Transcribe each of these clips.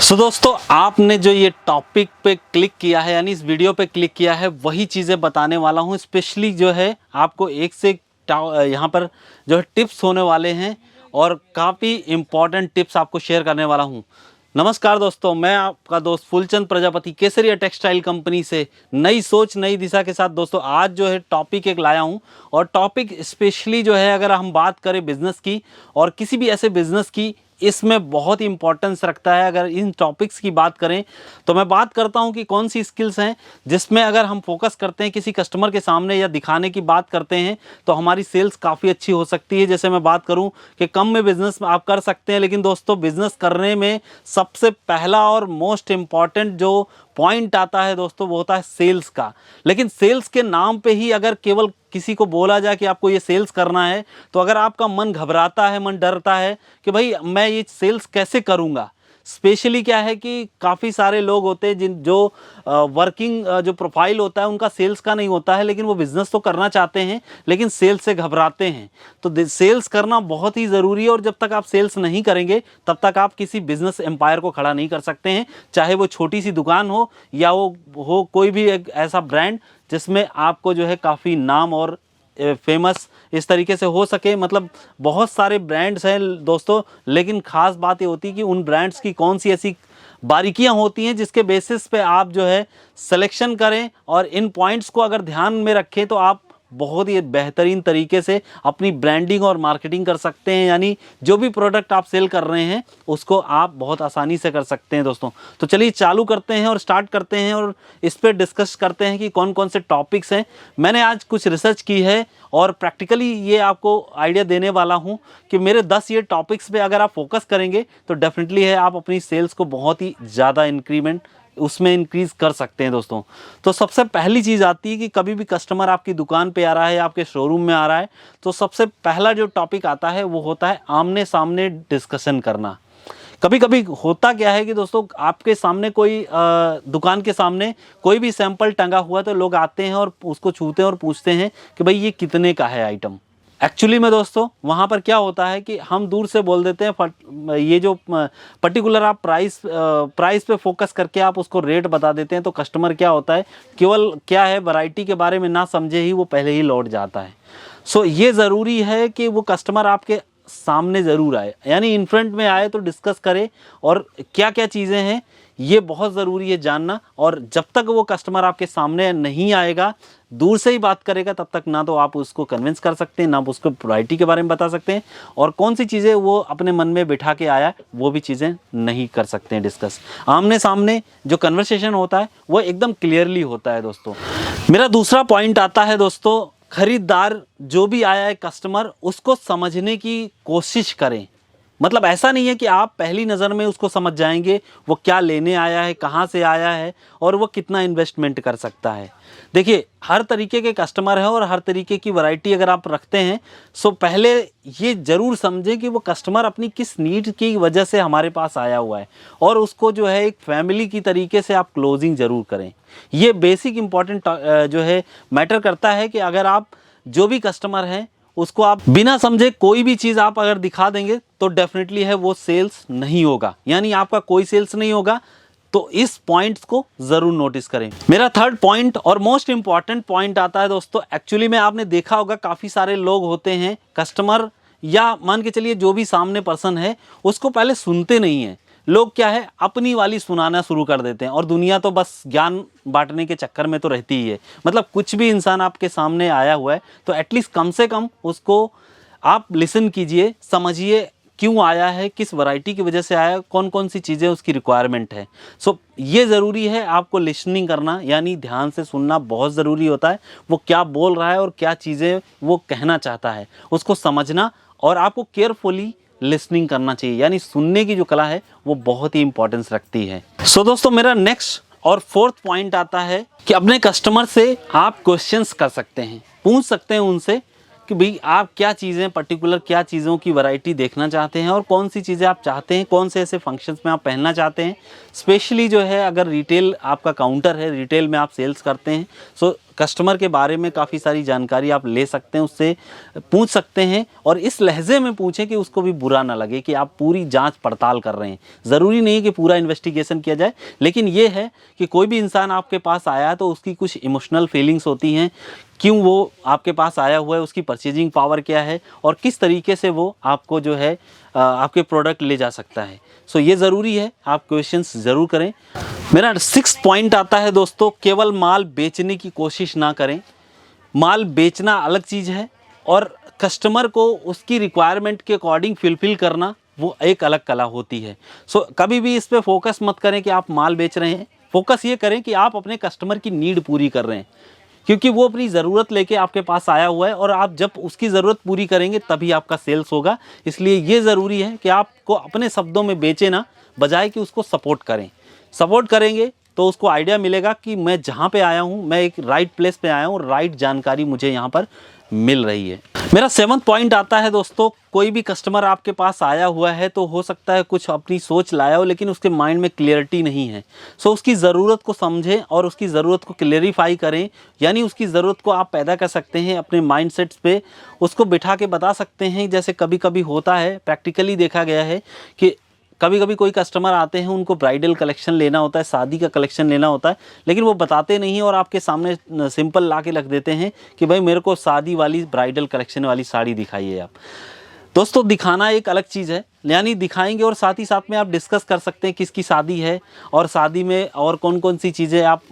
दोस्तों आपने जो ये टॉपिक पे क्लिक किया है यानी इस वीडियो पे क्लिक किया है वही चीज़ें बताने वाला हूँ। स्पेशली जो है आपको एक से यहाँ पर जो है टिप्स होने वाले हैं और काफ़ी इम्पॉर्टेंट टिप्स आपको शेयर करने वाला हूँ। नमस्कार दोस्तों, मैं आपका दोस्त फूलचंद प्रजापति केसरिया टेक्सटाइल कंपनी से नई सोच नई दिशा के साथ दोस्तों आज जो है टॉपिक एक लाया हूँ। और टॉपिक स्पेशली जो है अगर हम बात करें बिज़नेस की और किसी भी ऐसे बिज़नेस की, इसमें बहुत ही इंपॉर्टेंस रखता है। अगर इन टॉपिक्स की बात करें तो मैं बात करता हूं कि कौन सी स्किल्स हैं जिसमें अगर हम फोकस करते हैं किसी कस्टमर के सामने या दिखाने की बात करते हैं तो हमारी सेल्स काफ़ी अच्छी हो सकती है। जैसे मैं बात करूं कि कम में बिजनेस आप कर सकते हैं, लेकिन दोस्तों बिजनेस करने में सबसे पहला और मोस्ट इम्पॉर्टेंट जो पॉइंट आता है दोस्तों वो होता है सेल्स का। लेकिन सेल्स के नाम पे ही अगर केवल किसी को बोला जाए कि आपको ये सेल्स करना है तो अगर आपका मन घबराता है, मन डरता है कि भाई मैं ये सेल्स कैसे करूँगा। स्पेशली क्या है कि काफ़ी सारे लोग होते हैं जो वर्किंग जो प्रोफाइल होता है उनका सेल्स का नहीं होता है, लेकिन वो बिज़नेस तो करना चाहते हैं लेकिन सेल्स से घबराते हैं। तो सेल्स करना बहुत ही ज़रूरी है और जब तक आप सेल्स नहीं करेंगे तब तक आप किसी बिज़नेस एम्पायर को खड़ा नहीं कर सकते हैं, चाहे वो छोटी सी दुकान हो या वो हो कोई भी एक ऐसा ब्रांड जिसमें आपको जो है काफ़ी नाम और फेमस इस तरीके से हो सके। मतलब बहुत सारे ब्रांड्स हैं दोस्तों, लेकिन ख़ास बात ये होती है कि उन ब्रांड्स की कौन सी ऐसी बारीकियां होती हैं जिसके बेसिस पे आप जो है सिलेक्शन करें और इन पॉइंट्स को अगर ध्यान में रखें तो आप बहुत ही बेहतरीन तरीके से अपनी ब्रांडिंग और मार्केटिंग कर सकते हैं। यानी जो भी प्रोडक्ट आप सेल कर रहे हैं उसको आप बहुत आसानी से कर सकते हैं दोस्तों। तो चलिए चालू करते हैं और स्टार्ट करते हैं और इस पर डिस्कस करते हैं कि कौन कौन से टॉपिक्स हैं। मैंने आज कुछ रिसर्च की है और प्रैक्टिकली ये आपको आइडिया देने वाला हूँ कि मेरे 10 ये टॉपिक्स पे अगर आप फोकस करेंगे तो डेफिनेटली है आप अपनी सेल्स को बहुत ही ज़्यादा इंक्रीमेंट उसमें इंक्रीज़ कर सकते हैं दोस्तों। तो सबसे पहली चीज़ आती है कि कभी भी कस्टमर आपकी दुकान पे आ रहा है, आपके शोरूम में आ रहा है, तो सबसे पहला जो टॉपिक आता है वो होता है आमने सामने डिस्कशन करना। कभी कभी होता क्या है कि दोस्तों आपके सामने कोई दुकान के सामने कोई भी सैंपल टंगा हुआ तो लोग आते हैं और उसको छूते हैं और पूछते हैं कि भाई ये कितने का है आइटम। एक्चुअली में दोस्तों वहाँ पर क्या होता है कि हम दूर से बोल देते हैं, ये जो पर्टिकुलर आप प्राइस पे फोकस करके आप उसको रेट बता देते हैं तो कस्टमर क्या होता है केवल क्या है वैरायटी के बारे में ना समझे ही वो पहले ही लौट जाता है। सो ये ज़रूरी है कि वो कस्टमर आपके सामने ज़रूर आए, यानी इन फ्रंट में आए तो डिस्कस करे और क्या क्या चीज़ें हैं ये बहुत ज़रूरी है जानना। और जब तक वो कस्टमर आपके सामने नहीं आएगा, दूर से ही बात करेगा, तब तक ना तो आप उसको कन्विंस कर सकते हैं, ना आप उसको वैरायटी के बारे में बता सकते हैं और कौन सी चीज़ें वो अपने मन में बिठा के आया वो भी चीज़ें नहीं कर सकते हैं डिस्कस। आमने सामने जो कन्वर्सेशन होता है वो एकदम क्लियरली होता है दोस्तों। मेरा दूसरा पॉइंट आता है दोस्तों, खरीदार जो भी आया है कस्टमर उसको समझने की कोशिश करें। मतलब ऐसा नहीं है कि आप पहली नज़र में उसको समझ जाएंगे वो क्या लेने आया है, कहाँ से आया है और वो कितना इन्वेस्टमेंट कर सकता है। देखिए हर तरीके के कस्टमर हैं और हर तरीके की वैरायटी अगर आप रखते हैं सो पहले ये ज़रूर समझें कि वो कस्टमर अपनी किस नीड की वजह से हमारे पास आया हुआ है और उसको जो है एक फैमिली की तरीके से आप क्लोजिंग ज़रूर करें। ये बेसिक इम्पॉर्टेंट जो है मैटर करता है कि अगर आप जो भी कस्टमर हैं उसको आप बिना समझे कोई भी चीज़ आप अगर दिखा देंगे तो डेफिनेटली है वो सेल्स नहीं होगा, यानी आपका कोई सेल्स नहीं होगा। तो इस पॉइंट्स को ज़रूर नोटिस करें। मेरा थर्ड पॉइंट और मोस्ट इंपॉर्टेंट पॉइंट आता है दोस्तों, एक्चुअली में आपने देखा होगा काफ़ी सारे लोग होते हैं कस्टमर या मान के चलिए जो भी सामने पर्सन है उसको पहले सुनते नहीं हैं। लोग क्या है अपनी वाली सुनाना शुरू कर देते हैं और दुनिया तो बस ज्ञान बांटने के चक्कर में तो रहती ही है। मतलब कुछ भी इंसान आपके सामने आया हुआ है तो एटलीस्ट कम से कम उसको आप लिसन कीजिए, समझिए क्यों आया है, किस वैरायटी की वजह से आया है, कौन कौन सी चीज़ें उसकी रिक्वायरमेंट है। सो ये ज़रूरी है आपको लिसनिंग करना, यानी ध्यान से सुनना बहुत ज़रूरी होता है। वो क्या बोल रहा है और क्या चीज़ें वो कहना चाहता है उसको समझना और आपको केयरफुली लिसनिंग करना चाहिए, यानी सुनने की जो कला है वो बहुत ही इंपॉर्टेंस रखती है। सो दोस्तों मेरा नेक्स्ट और फोर्थ पॉइंट आता है कि अपने कस्टमर से आप क्वेश्चंस कर सकते हैं, पूछ सकते हैं उनसे कि भाई आप क्या चीज़ें पर्टिकुलर क्या चीज़ों की वैरायटी देखना चाहते हैं और कौन सी चीज़ें आप चाहते हैं, कौन से ऐसे फंक्शंस में आप पहनना चाहते हैं। स्पेशली जो है अगर रिटेल आपका काउंटर है, रिटेल में आप सेल्स करते हैं, सो कस्टमर के बारे में काफ़ी सारी जानकारी आप ले सकते हैं, उससे पूछ सकते हैं और इस लहजे में पूछें कि उसको भी बुरा ना लगे कि आप पूरी जांच पड़ताल कर रहे हैं। ज़रूरी नहीं कि पूरा इन्वेस्टिगेशन किया जाए, लेकिन ये है कि कोई भी इंसान आपके पास आया है तो उसकी कुछ इमोशनल फीलिंग्स होती हैं, क्यों वो आपके पास आया हुआ है, उसकी परचेजिंग पावर क्या है और किस तरीके से वो आपको जो है आपके प्रोडक्ट ले जा सकता है। सो ये ज़रूरी है, आप क्वेश्चंस ज़रूर करें। मेरा 6th पॉइंट आता है दोस्तों, केवल माल बेचने की कोशिश ना करें। माल बेचना अलग चीज़ है और कस्टमर को उसकी रिक्वायरमेंट के अकॉर्डिंग फुलफिल करना वो एक अलग कला होती है। सो कभी भी इस पे फोकस मत करें कि आप माल बेच रहे हैं, फोकस ये करें कि आप अपने कस्टमर की नीड पूरी कर रहे हैं, क्योंकि वो अपनी ज़रूरत लेके आपके पास आया हुआ है और आप जब उसकी ज़रूरत पूरी करेंगे तभी आपका सेल्स होगा। इसलिए ये ज़रूरी है कि आपको अपने शब्दों में बेचे ना, बजाय कि उसको सपोर्ट करें। सपोर्ट करेंगे तो उसको आइडिया मिलेगा कि मैं जहाँ पे आया हूँ, मैं एक राइट प्लेस पे आया हूँ, राइट जानकारी मुझे यहाँ पर मिल रही है। मेरा 7th पॉइंट आता है दोस्तों, कोई भी कस्टमर आपके पास आया हुआ है तो हो सकता है कुछ अपनी सोच लाया हो, लेकिन उसके माइंड में क्लियरिटी नहीं है। सो उसकी ज़रूरत को समझें और उसकी ज़रूरत को क्लेरिफाई करें, यानी उसकी ज़रूरत को आप पैदा कर सकते हैं अपने माइंडसेट्स पे, उसको बिठा के बता सकते हैं। जैसे कभी कभी होता है, प्रैक्टिकली देखा गया है कि कभी कभी कोई कस्टमर आते हैं, उनको ब्राइडल कलेक्शन लेना होता है, शादी का कलेक्शन लेना होता है, लेकिन वो बताते नहीं और आपके सामने सिंपल ला के रख देते हैं कि भाई मेरे को शादी वाली ब्राइडल कलेक्शन वाली साड़ी दिखाइए आप। दोस्तों दिखाना एक अलग चीज़ है, यानी दिखाएंगे और साथ ही साथ में आप डिस्कस कर सकते हैं किसकी शादी है और शादी में और कौन कौन सी चीज़ें आप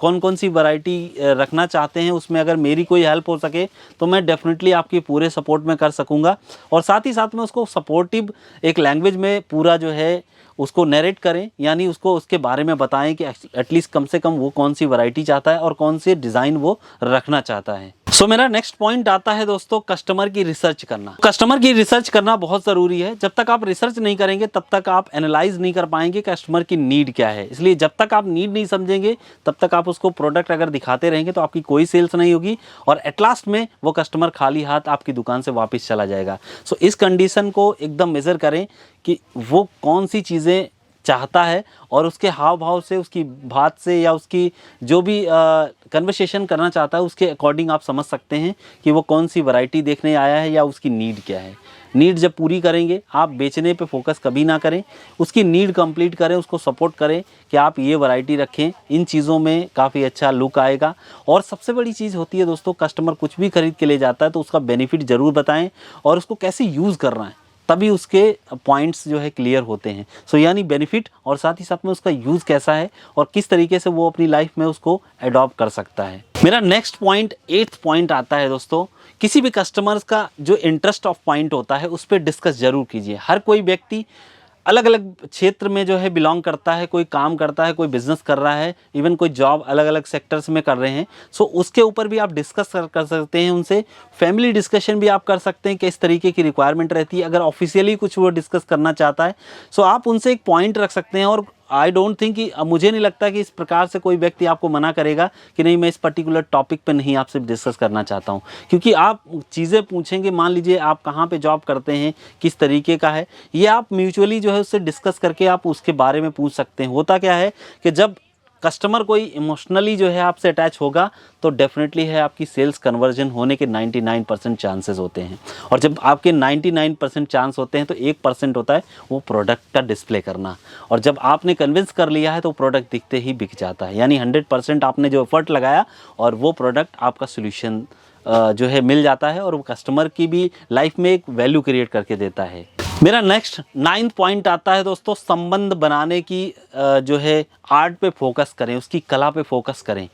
कौन कौन सी वैरायटी रखना चाहते हैं। उसमें अगर मेरी कोई हेल्प हो सके तो मैं डेफिनेटली आपकी पूरे सपोर्ट में कर सकूंगा। और साथ ही साथ में उसको सपोर्टिव एक लैंग्वेज में पूरा जो है उसको नरेट करें, यानी उसको उसके बारे में बताएं कि एटलीस्ट कम से कम वो कौन सी वैरायटी चाहता है और कौन सी डिज़ाइन वो रखना चाहता है। सो मेरा नेक्स्ट पॉइंट आता है दोस्तों, कस्टमर की रिसर्च करना। कस्टमर की रिसर्च करना बहुत ज़रूरी है। जब तक आप रिसर्च नहीं करेंगे तब तक आप एनालाइज नहीं कर पाएंगे कस्टमर की नीड क्या है। इसलिए जब तक आप नीड नहीं समझेंगे तब तक आप उसको प्रोडक्ट अगर दिखाते रहेंगे तो आपकी कोई सेल्स नहीं होगी और एट लास्ट में वो कस्टमर खाली हाथ आपकी दुकान से वापस चला जाएगा। सो इस कंडीशन को एकदम मेज़र करें कि वो कौन सी चीज़ें चाहता है और उसके हाव भाव से, उसकी बात से या उसकी जो भी कन्वर्सेशन करना चाहता है उसके अकॉर्डिंग आप समझ सकते हैं कि वो कौन सी वैरायटी देखने आया है या उसकी नीड क्या है। नीड जब पूरी करेंगे, आप बेचने पे फोकस कभी ना करें, उसकी नीड कंप्लीट करें, उसको सपोर्ट करें कि आप ये वैरायटी रखें। इन चीज़ों में काफ़ी अच्छा लुक आएगा। और सबसे बड़ी चीज़ होती है दोस्तों, कस्टमर कुछ भी खरीद के ले जाता है तो उसका बेनिफिट ज़रूर बताएं और उसको कैसे यूज़ करना है, तभी उसके पॉइंट्स जो है क्लियर होते हैं। सो यानी बेनिफिट और साथ ही साथ में उसका यूज़ कैसा है और किस तरीके से वो अपनी लाइफ में उसको अडॉप्ट कर सकता है। मेरा नेक्स्ट पॉइंट 8th पॉइंट आता है दोस्तों, किसी भी कस्टमर्स का जो इंटरेस्ट ऑफ पॉइंट होता है उस पर डिस्कस ज़रूर कीजिए। हर कोई व्यक्ति अलग अलग क्षेत्र में जो है बिलोंग करता है, कोई काम करता है, कोई बिजनेस कर रहा है, इवन कोई जॉब अलग अलग सेक्टर्स में कर रहे हैं। सो उसके ऊपर भी आप डिस्कस कर सकते हैं उनसे। फैमिली डिस्कशन भी आप कर सकते हैं कि इस तरीके की रिक्वायरमेंट रहती है। अगर ऑफिशियली कुछ वो डिस्कस करना चाहता है सो आप उनसे एक पॉइंट रख सकते हैं। और आई डोंट थिंक कि, मुझे नहीं लगता कि इस प्रकार से कोई व्यक्ति आपको मना करेगा कि नहीं मैं इस पर्टिकुलर टॉपिक पे नहीं आपसे डिस्कस करना चाहता हूँ, क्योंकि आप चीज़ें पूछेंगे। मान लीजिए आप कहाँ पे जॉब करते हैं, किस तरीके का है, ये आप म्यूचुअली जो है उससे डिस्कस करके आप उसके बारे में पूछ सकते हैं। होता क्या है कि जब कस्टमर कोई इमोशनली जो है आपसे अटैच होगा तो डेफिनेटली है आपकी सेल्स कन्वर्जन होने के 99% चांसेस होते हैं। और जब आपके 99% चांस होते हैं तो 1% होता है वो प्रोडक्ट का डिस्प्ले करना। और जब आपने कन्विंस कर लिया है तो प्रोडक्ट दिखते ही बिक जाता है। यानी 100% आपने जो एफर्ट लगाया और वो प्रोडक्ट आपका सोल्यूशन जो है मिल जाता है और वो कस्टमर की भी लाइफ में एक वैल्यू क्रिएट करके देता है। मेरा नेक्स्ट 9th पॉइंट आता है दोस्तों, संबंध बनाने की जो है आर्ट पे फोकस करें, उसकी कला पे फोकस करें।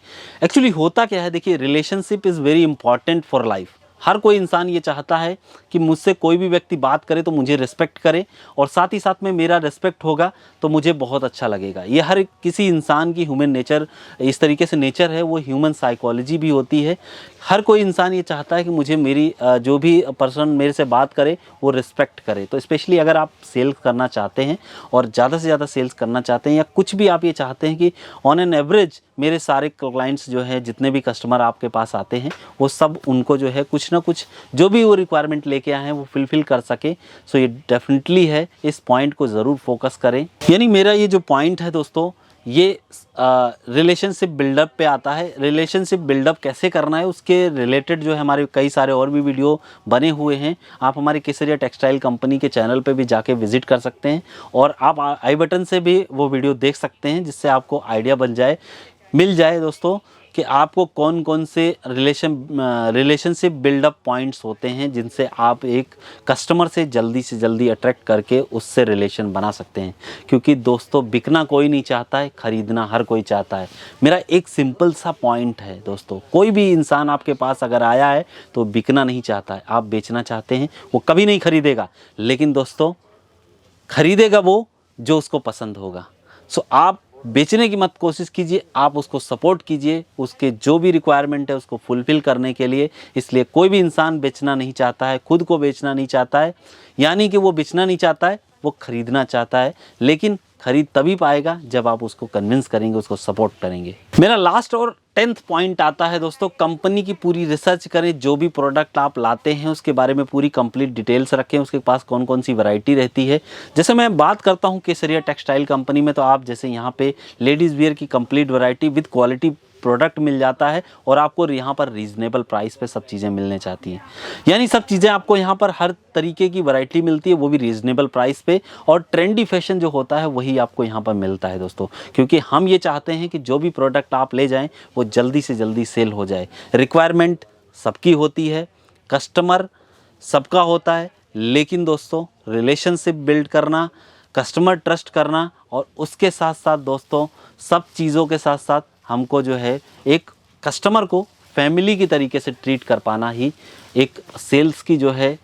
एक्चुअली होता क्या है, देखिए relationship is very important for life. हर कोई इंसान ये चाहता है कि मुझसे कोई भी व्यक्ति बात करे तो मुझे रिस्पेक्ट करे और साथ ही साथ में मेरा रिस्पेक्ट होगा तो मुझे बहुत अच्छा लगेगा। ये हर किसी इंसान की ह्यूमन नेचर इस तरीके से नेचर है, वो ह्यूमन साइकोलॉजी भी होती है। हर कोई इंसान ये चाहता है कि मुझे मेरी जो भी पर्सन मेरे से बात करे वो रिस्पेक्ट करे। तो स्पेशली अगर आप सेल्स करना चाहते हैं और ज़्यादा से ज़्यादा सेल्स करना चाहते हैं या कुछ भी आप ये चाहते हैं कि ऑन एन एवरेज मेरे सारे क्लाइंट्स जो है, जितने भी कस्टमर आपके पास आते हैं वो सब उनको जो है कुछ ना कुछ जो भी वो रिक्वायरमेंट लेके आए हैं वो फुलफिल कर सके। सो ये डेफिनेटली है, इस पॉइंट को ज़रूर फोकस करें। यानी मेरा ये जो पॉइंट है दोस्तों, ये रिलेशनशिप बिल्डअप पे आता है। रिलेशनशिप बिल्डअप कैसे करना है उसके रिलेटेड जो है हमारे कई सारे और भी वीडियो बने हुए हैं। आप हमारे केसरिया टेक्सटाइल कंपनी के चैनल पे भी जाके विजिट कर सकते हैं और आप आई बटन से भी वो वीडियो देख सकते हैं, जिससे आपको आइडिया मिल जाए दोस्तों कि आपको कौन कौन से रिलेशनशिप बिल्डअप पॉइंट्स होते हैं जिनसे आप एक कस्टमर से जल्दी अट्रैक्ट करके उससे रिलेशन बना सकते हैं। क्योंकि दोस्तों बिकना कोई नहीं चाहता है, ख़रीदना हर कोई चाहता है। मेरा एक सिंपल सा पॉइंट है दोस्तों, कोई भी इंसान आपके पास अगर आया है तो बिकना नहीं चाहता है, आप बेचना चाहते हैं। वो कभी नहीं खरीदेगा, लेकिन दोस्तों खरीदेगा वो जो उसको पसंद होगा। सो आप बेचने की मत कोशिश कीजिए, आप उसको सपोर्ट कीजिए उसके जो भी रिक्वायरमेंट है उसको फुलफ़िल करने के लिए। इसलिए कोई भी इंसान बेचना नहीं चाहता है, खुद को बेचना नहीं चाहता है, यानी कि वो बेचना नहीं चाहता है, वो ख़रीदना चाहता है। लेकिन खरीद तभी पाएगा जब आप उसको कन्विंस करेंगे, उसको सपोर्ट करेंगे। मेरा लास्ट और 10th पॉइंट आता है दोस्तों, कंपनी की पूरी रिसर्च करें। जो भी प्रोडक्ट आप लाते हैं उसके बारे में पूरी कंप्लीट डिटेल्स रखें, उसके पास कौन कौन सी वैरायटी रहती है। जैसे मैं बात करता हूं केसरिया टेक्सटाइल कंपनी में, तो आप जैसे यहाँ पे लेडीज़ वियर की complete variety with quality product मिल जाता है और आपको यहाँ पर रीज़नेबल प्राइस पे सब चीज़ें मिलने चाहती हैं। यानी सब चीज़ें आपको यहाँ पर हर तरीके की वैरायटी मिलती है, वो भी रीज़नेबल प्राइस पे। और ट्रेंडी फैशन जो होता है वही आपको यहाँ पर मिलता है दोस्तों, क्योंकि हम ये चाहते हैं कि जो भी प्रोडक्ट आप ले जाएं वो जल्दी से जल्दी सेल हो जाए। रिक्वायरमेंट सबकी होती है, कस्टमर सबका होता है, लेकिन दोस्तों रिलेशनशिप बिल्ड करना, कस्टमर ट्रस्ट करना और उसके साथ साथ दोस्तों सब चीज़ों के साथ साथ हमको जो है एक कस्टमर को फैमिली की तरीके से ट्रीट कर पाना ही एक सेल्स की जो है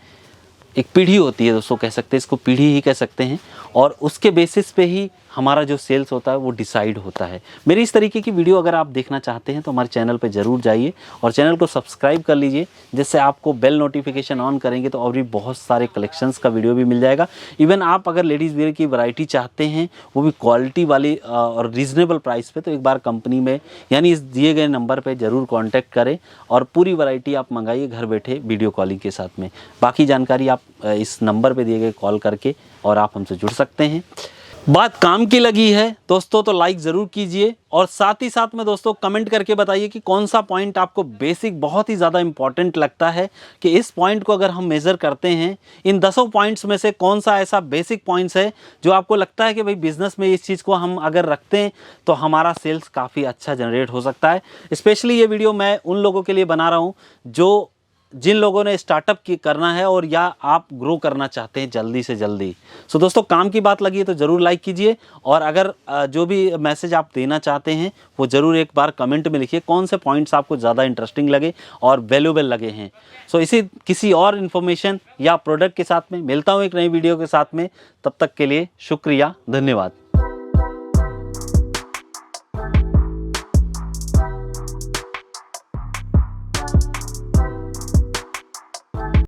एक पीढ़ी होती है दोस्तों, कह सकते हैं इसको, पीढ़ी ही कह सकते हैं। और उसके बेसिस पे ही हमारा जो सेल्स होता है वो डिसाइड होता है। मेरी इस तरीके की वीडियो अगर आप देखना चाहते हैं तो हमारे चैनल पे ज़रूर जाइए और चैनल को सब्सक्राइब कर लीजिए, जिससे आपको बेल नोटिफिकेशन ऑन करेंगे तो और भी बहुत सारे कलेक्शंस का वीडियो भी मिल जाएगा। इवन आप अगर लेडीज़ वेयर की वैरायटी चाहते हैं वो भी क्वालिटी वाली और रीज़नेबल प्राइस पे, तो एक बार कंपनी में यानी इस दिए गए नंबर पर ज़रूर कॉन्टैक्ट करें और पूरी वैरायटी आप मंगाइए घर बैठे वीडियो कॉलिंग के साथ में। बाकी जानकारी आप इस नंबर पे दिए गए कॉल करके और आप हमसे जुड़ सकते हैं। बात काम की लगी है दोस्तों तो लाइक ज़रूर कीजिए और साथ ही साथ में दोस्तों कमेंट करके बताइए कि कौन सा पॉइंट आपको बेसिक बहुत ही ज़्यादा इंपॉर्टेंट लगता है, कि इस पॉइंट को अगर हम मेज़र करते हैं इन 10 पॉइंट्स में से कौन सा ऐसा बेसिक पॉइंट्स है जो आपको लगता है कि भाई बिज़नेस में इस चीज़ को हम अगर रखते हैं तो हमारा सेल्स काफ़ी अच्छा जनरेट हो सकता है। स्पेशली ये वीडियो मैं उन लोगों के लिए बना रहा हूँ जिन लोगों ने स्टार्टअप करना है और या आप ग्रो करना चाहते हैं जल्दी से जल्दी। सो दोस्तों काम की बात लगी है तो ज़रूर लाइक कीजिए और अगर जो भी मैसेज आप देना चाहते हैं वो ज़रूर एक बार कमेंट में लिखिए कौन से पॉइंट्स आपको ज़्यादा इंटरेस्टिंग लगे और वैल्यूएबल लगे हैं। सो इसी किसी और इन्फॉर्मेशन या प्रोडक्ट के साथ में मिलता हूँ एक नई वीडियो के साथ में। तब तक के लिए शुक्रिया, धन्यवाद।